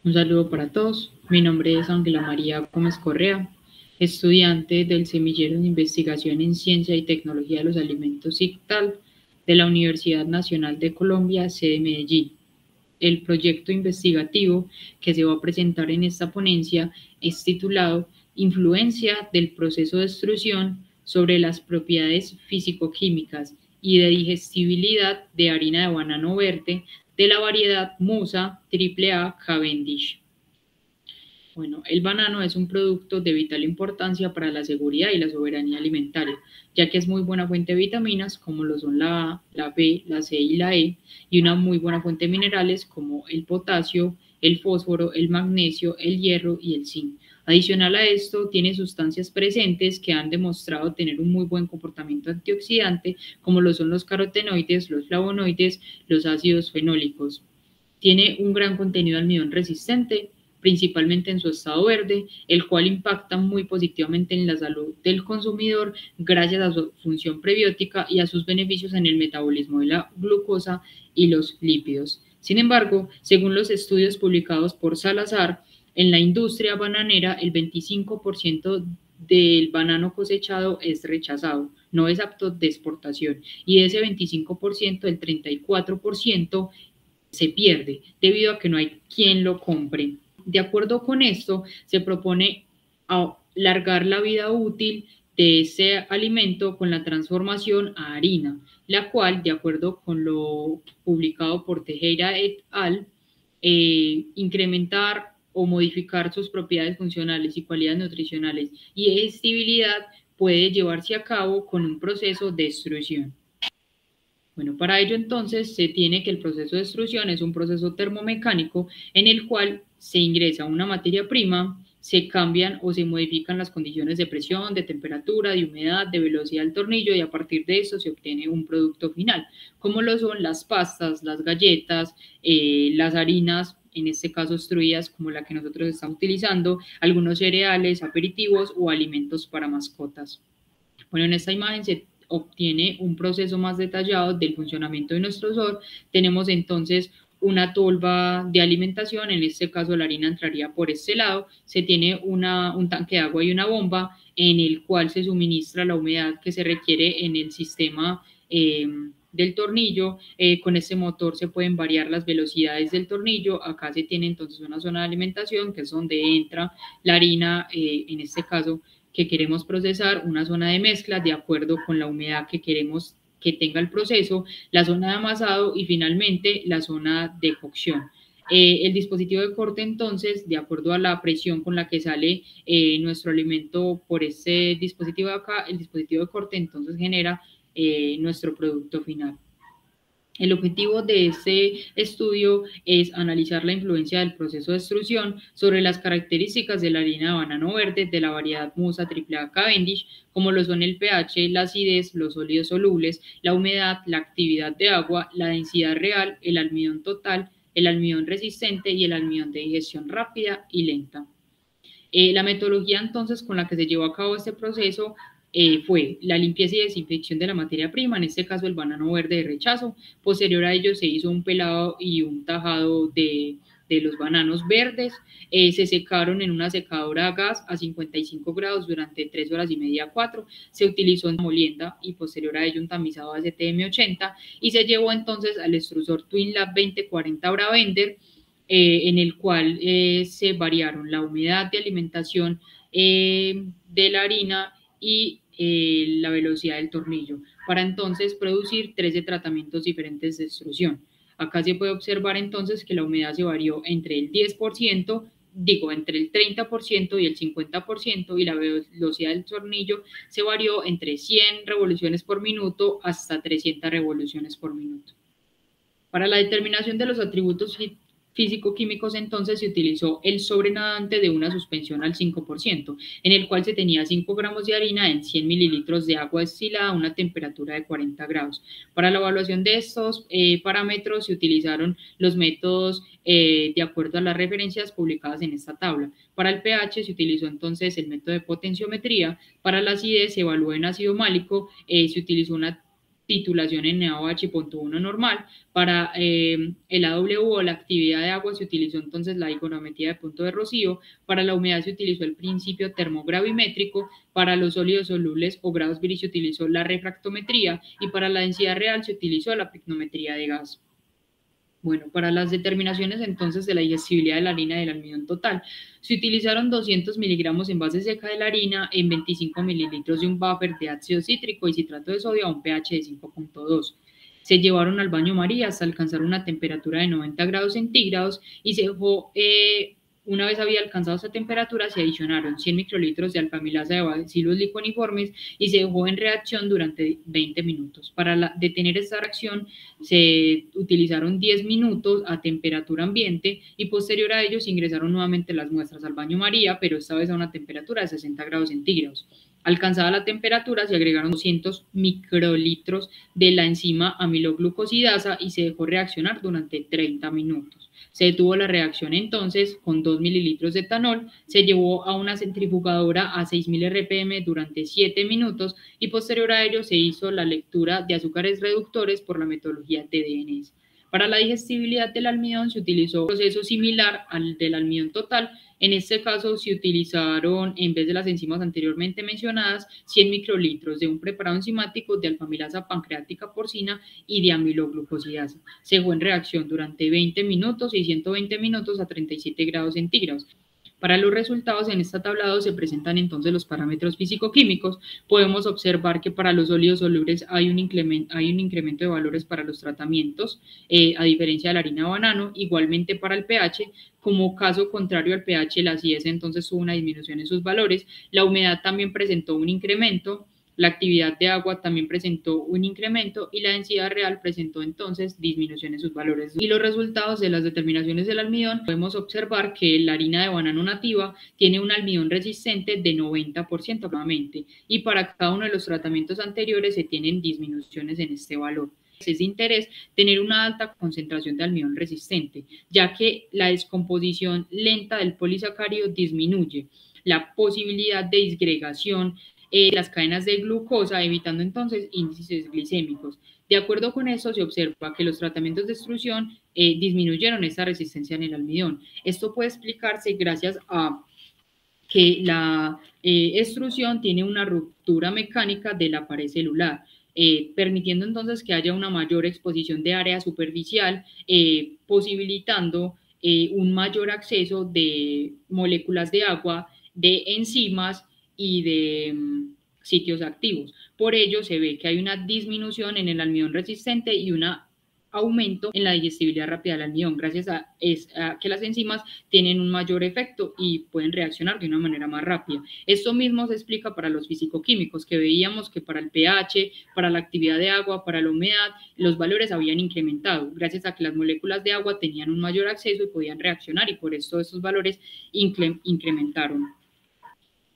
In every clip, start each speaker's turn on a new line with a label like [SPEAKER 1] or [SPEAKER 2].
[SPEAKER 1] Un saludo para todos. Mi nombre es Ángela María Gómez Correa, estudiante del Semillero de Investigación en Ciencia y Tecnología de los Alimentos ICTAL de la Universidad Nacional de Colombia, sede Medellín. El proyecto investigativo que se va a presentar en esta ponencia es titulado Influencia del proceso de extrusión sobre las propiedades físico-químicas y de digestibilidad de harina de banano verde de la variedad Musa AAA Cavendish. Bueno, el banano es un producto de vital importancia para la seguridad y la soberanía alimentaria, ya que es muy buena fuente de vitaminas como lo son la A, la B, la C y la E, y una muy buena fuente de minerales como el potasio, el fósforo, el magnesio, el hierro y el zinc. Adicional a esto, tiene sustancias presentes que han demostrado tener un muy buen comportamiento antioxidante, como lo son los carotenoides, los flavonoides, los ácidos fenólicos. Tiene un gran contenido de almidón resistente, principalmente en su estado verde, el cual impacta muy positivamente en la salud del consumidor gracias a su función prebiótica y a sus beneficios en el metabolismo de la glucosa y los lípidos. Sin embargo, según los estudios publicados por Salazar, en la industria bananera el 25% del banano cosechado es rechazado, no es apto de exportación, y de ese 25%, el 34% se pierde debido a que no hay quien lo compre. De acuerdo con esto, se propone alargar la vida útil de ese alimento con la transformación a harina, la cual, de acuerdo con lo publicado por Tejera et al., incrementar o modificar sus propiedades funcionales y cualidades nutricionales y digestibilidad puede llevarse a cabo con un proceso de extrusión. Bueno, para ello entonces se tiene que el proceso de extrusión es un proceso termomecánico en el cual se ingresa una materia prima, se cambian o se modifican las condiciones de presión, de temperatura, de humedad, de velocidad del tornillo y a partir de eso se obtiene un producto final, como lo son las pastas, las galletas, las harinas, en este caso extruidas como la que nosotros estamos utilizando, algunos cereales, aperitivos o alimentos para mascotas. Bueno, en esta imagen se obtiene un proceso más detallado del funcionamiento de nuestro SOR. Tenemos entonces una tolva de alimentación, en este caso la harina entraría por este lado, se tiene un tanque de agua y una bomba en el cual se suministra la humedad que se requiere en el sistema del tornillo. Con este motor se pueden variar las velocidades del tornillo. Acá se tiene entonces una zona de alimentación que es donde entra la harina, en este caso que queremos procesar, una zona de mezcla de acuerdo con la humedad que queremos que tenga el proceso, la zona de amasado y finalmente la zona de cocción. El dispositivo de corte entonces, de acuerdo a la presión con la que sale nuestro alimento por este dispositivo de acá, el dispositivo de corte entonces genera nuestro producto final. El objetivo de este estudio es analizar la influencia del proceso de extrusión sobre las características de la harina de banano verde de la variedad Musa AAA Cavendish, como lo son el pH, la acidez, los sólidos solubles, la humedad, la actividad de agua, la densidad real, el almidón total, el almidón resistente y el almidón de digestión rápida y lenta. La metodología entonces con la que se llevó a cabo este proceso fue la limpieza y desinfección de la materia prima, en este caso el banano verde de rechazo. Posterior a ello se hizo un pelado y un tajado de los bananos verdes. Se secaron en una secadora a gas a 55 grados durante 3 horas y media a 4. Se utilizó una molienda y posterior a ello un tamizado ASTM80 y se llevó entonces al extrusor TwinLab 2040 Bravender, en el cual se variaron la humedad de alimentación de la harina y la velocidad del tornillo, para entonces producir 13 tratamientos diferentes de extrusión. Acá se puede observar entonces que la humedad se varió entre el 10%, entre el 30% y el 50%, y la velocidad del tornillo se varió entre 100 revoluciones por minuto hasta 300 revoluciones por minuto. Para la determinación de los atributos físico-químicos entonces se utilizó el sobrenadante de una suspensión al 5%, en el cual se tenía 5 gramos de harina en 100 mililitros de agua destilada a una temperatura de 40 grados. Para la evaluación de estos parámetros se utilizaron los métodos de acuerdo a las referencias publicadas en esta tabla. Para el pH se utilizó entonces el método de potenciometría. Para la acidez se evaluó en ácido málico, se utilizó una titulación NaOH.1 normal. Para el AWO, la actividad de agua, se utilizó entonces la higrometría de punto de rocío. Para la humedad se utilizó el principio termogravimétrico. Para los sólidos solubles o grados Brix se utilizó la refractometría, y para la densidad real se utilizó la picnometría de gas. Bueno, para las determinaciones entonces de la digestibilidad de la harina y del almidón total, se utilizaron 200 miligramos en base seca de la harina en 25 mililitros de un buffer de ácido cítrico y citrato de sodio a un pH de 5.2. Se llevaron al baño María hasta alcanzar una temperatura de 90 grados centígrados y se dejó, una vez había alcanzado esa temperatura, se adicionaron 100 microlitros de alfamilasa de Bacillus liquoriformis y se dejó en reacción durante 20 minutos. Para detener esta reacción se utilizaron 10 minutos a temperatura ambiente y posterior a ello se ingresaron nuevamente las muestras al baño María, pero esta vez a una temperatura de 60 grados centígrados. Alcanzada la temperatura, se agregaron 200 microlitros de la enzima amiloglucosidasa y se dejó reaccionar durante 30 minutos. Se detuvo la reacción entonces con 2 mililitros de etanol, se llevó a una centrifugadora a 6000 RPM durante 7 minutos y posterior a ello se hizo la lectura de azúcares reductores por la metodología TDNS. Para la digestibilidad del almidón se utilizó un proceso similar al del almidón total. En este caso se utilizaron, en vez de las enzimas anteriormente mencionadas, 100 microlitros de un preparado enzimático de alfamilasa pancreática porcina y de amiloglucosidasa. Se dejó en reacción durante 20 minutos y 120 minutos a 37 grados centígrados. Para los resultados en este tablado se presentan entonces los parámetros físico-químicos. Podemos observar que para los sólidos solubles hay un incremento de valores para los tratamientos, a diferencia de la harina de banano. Igualmente para el pH, como caso contrario al pH, la acidez entonces tuvo una disminución en sus valores. La humedad también presentó un incremento. La actividad de agua también presentó un incremento y la densidad real presentó entonces disminución en sus valores. Y los resultados de las determinaciones del almidón, podemos observar que la harina de banano nativa tiene un almidón resistente de 90% aproximadamente, y para cada uno de los tratamientos anteriores se tienen disminuciones en este valor. Es de interés tener una alta concentración de almidón resistente, ya que la descomposición lenta del polisacárido disminuye la posibilidad de disgregación las cadenas de glucosa, evitando entonces índices glicémicos. De acuerdo con eso, se observa que los tratamientos de extrusión disminuyeron esta resistencia en el almidón. Esto puede explicarse gracias a que la extrusión tiene una ruptura mecánica de la pared celular, permitiendo entonces que haya una mayor exposición de área superficial, posibilitando un mayor acceso de moléculas de agua, de enzimas y de sitios activos. Por ello se ve que hay una disminución en el almidón resistente y un aumento en la digestibilidad rápida del almidón, gracias a que las enzimas tienen un mayor efecto y pueden reaccionar de una manera más rápida. Esto mismo se explica para los fisicoquímicos, que veíamos que para el pH, para la actividad de agua, para la humedad, los valores habían incrementado, gracias a que las moléculas de agua tenían un mayor acceso y podían reaccionar, y por esto estos valores incrementaron.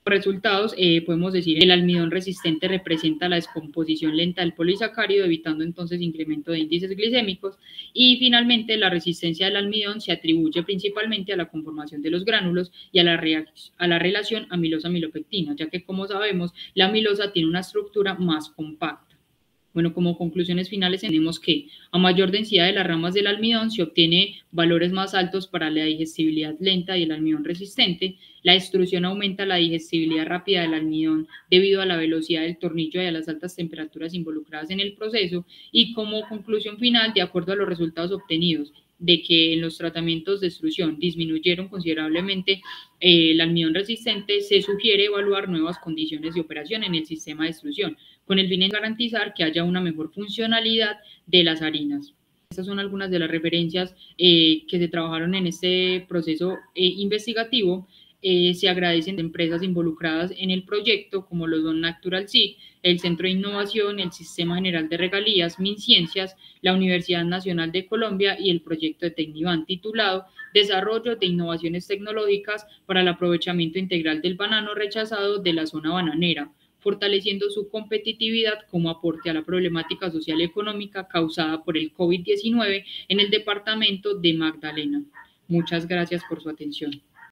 [SPEAKER 1] Resultados, podemos decir que el almidón resistente representa la descomposición lenta del polisacárido, evitando entonces incremento de índices glicémicos, y finalmente la resistencia del almidón se atribuye principalmente a la conformación de los gránulos y a la relación amilosa-amilopectina, ya que, como sabemos, la amilosa tiene una estructura más compacta. Bueno, como conclusiones finales tenemos que a mayor densidad de las ramas del almidón se obtiene valores más altos para la digestibilidad lenta y el almidón resistente. La extrusión aumenta la digestibilidad rápida del almidón debido a la velocidad del tornillo y a las altas temperaturas involucradas en el proceso. Y como conclusión final, de acuerdo a los resultados obtenidos, de que en los tratamientos de extrusión disminuyeron considerablemente el almidón resistente, se sugiere evaluar nuevas condiciones de operación en el sistema de extrusión, con el fin de garantizar que haya una mejor funcionalidad de las harinas. Estas son algunas de las referencias que se trabajaron en este proceso investigativo. Se agradecen a empresas involucradas en el proyecto, como lo son Natural-Sig, el Centro de Innovación, el Sistema General de Regalías, MinCiencias, la Universidad Nacional de Colombia y el proyecto de Tecniban titulado Desarrollo de Innovaciones Tecnológicas para el Aprovechamiento Integral del Banano Rechazado de la Zona Bananera, fortaleciendo su competitividad como aporte a la problemática social y económica causada por el COVID-19 en el departamento de Magdalena. Muchas gracias por su atención.